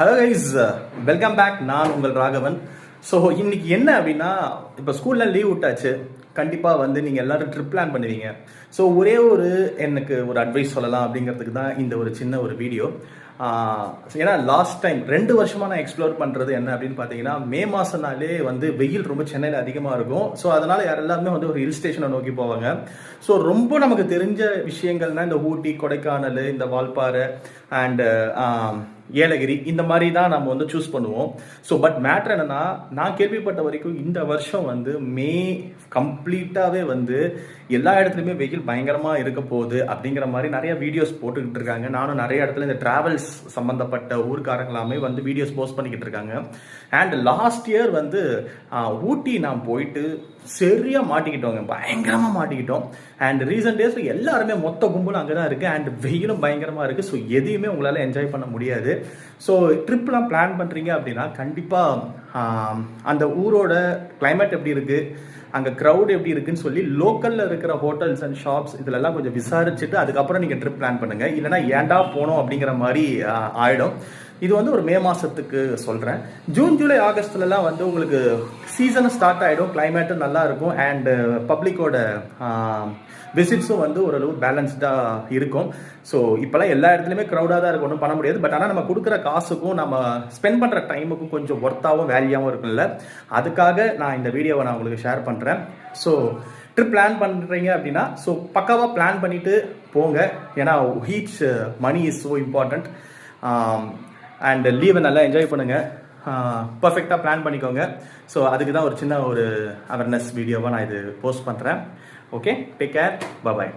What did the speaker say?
Hello guys, welcome back. நான் உங்கள் Raghavan. So இன்னைக்கு என்ன அப்படின்னா, இப்போ ஸ்கூலில் லீவ் விட்டாச்சு. கண்டிப்பாக வந்து நீங்கள் எல்லோரும் ட்ரிப் பிளான் பண்ணுவீங்க. ஸோ ஒரே எனக்கு ஒரு அட்வைஸ் சொல்லலாம் அப்படிங்கிறதுக்கு தான் இந்த ஒரு சின்ன ஒரு வீடியோ. ஏன்னா லாஸ்ட் டைம் 2 வருஷமாக நான் எக்ஸ்ப்ளோர் பண்ணுறது என்ன அப்படின்னு பார்த்தீங்கன்னா, மே மாதம்னாலே வந்து வெயில் ரொம்ப சென்னையில் அதிகமாக இருக்கும். ஸோ அதனால் எல்லாருமே வந்து ஒரு ஹில் ஸ்டேஷனை நோக்கி போவாங்க. ஸோ ரொம்ப நமக்கு தெரிஞ்ச விஷயங்கள்னால் இந்த ஊட்டி, கொடைக்கானல், இந்த வால்பாறை அண்டு ஏலகிரி, இந்த மாதிரி தான் நம்ம வந்து சூஸ் பண்ணுவோம். ஸோ பட் மேட்ரு என்னன்னா, நான் கேள்விப்பட்ட வரைக்கும் இந்த வருஷம் வந்து மே கம்ப்ளீட்டாகவே வந்து எல்லா இடத்துலையுமே வெயில் பயங்கரமாக இருக்க போகுது அப்படிங்கிற மாதிரி நிறைய வீடியோஸ் போட்டுக்கிட்டு இருக்காங்க. நானும் நிறைய இடத்துல இந்த டிராவல்ஸ் சம்மந்தப்பட்ட ஊருக்காரங்களாமே வந்து வீடியோஸ் போஸ்ட் பண்ணிக்கிட்டு இருக்காங்க. அண்ட் லாஸ்ட் இயர் வந்து ஊட்டி நான் போயிட்டு சரியாக மாட்டிக்கிட்டோங்க, பயங்கரமாக மாட்டிக்கிட்டோம். அண்ட் ரீசன்ட் டேஸில் எல்லாருமே மொத்த கும்பலும் அங்கே தான் இருக்குது. அண்ட் வெயிலும் பயங்கரமாக இருக்குது. ஸோ எதையுமே உங்களால் என்ஜாய் பண்ண முடியாது. ஸோ ட்ரிப்லாம் பிளான் பண்ணுறீங்க அப்படின்னா கண்டிப்பாக அந்த ஊரோட கிளைமேட் எப்படி இருக்குது, அங்கே க்ரௌட் எப்படி இருக்குன்னு சொல்லி லோக்கலில் இருக்கிற ஹோட்டல்ஸ் அண்ட் ஷாப்ஸ் இதிலெல்லாம் கொஞ்சம் விசாரிச்சுட்டு அதுக்கப்புறம் நீங்கள் ட்ரிப் பிளான் பண்ணுங்கள். இல்லைனா ஏன்டா போனோம் அப்படிங்கிற மாதிரி ஆகிடும். இது வந்து ஒரு மே மாதத்துக்கு சொல்கிறேன். ஜூன், ஜூலை, ஆகஸ்ட்லலாம் வந்து உங்களுக்கு சீசனும் ஸ்டார்ட் ஆகிடும், கிளைமேட்டும் நல்லா இருக்கும். அண்டு பப்ளிக்கோட விசிட்ஸும் வந்து ஓரளவு பேலன்ஸ்டாக இருக்கும். ஸோ இப்போலாம் எல்லா இடத்துலையுமே க்ரௌடாக தான் இருக்கும், ஒன்றும் பண்ண முடியாது. பட் ஆனால் நம்ம கொடுக்குற காசுக்கும் நம்ம ஸ்பெண்ட் பண்ணுற டைமுக்கும் கொஞ்சம் ஒர்த்தாகவும் வேல்யூவாகவும் இருக்குல்ல, அதுக்காக நான் இந்த வீடியோவை நான் உங்களுக்கு ஷேர் பண்ணுறேன். ஸோ ட்ரிப் பிளான் பண்ணுறீங்க அப்படின்னா ஸோ பக்காவாக பிளான் பண்ணிவிட்டு போங்க. ஏன்னா each money is so important. And லீவை நல்லா என்ஜாய் பண்ணுங்கள், பர்ஃபெக்டாக பிளான் பண்ணிக்கோங்க. ஸோ அதுக்கு தான் ஒரு சின்ன ஒரு அவேர்னஸ் வீடியோவாக நான் இது போஸ்ட் பண்ணுறேன். ஓகே, டேக் கேர், பாய்.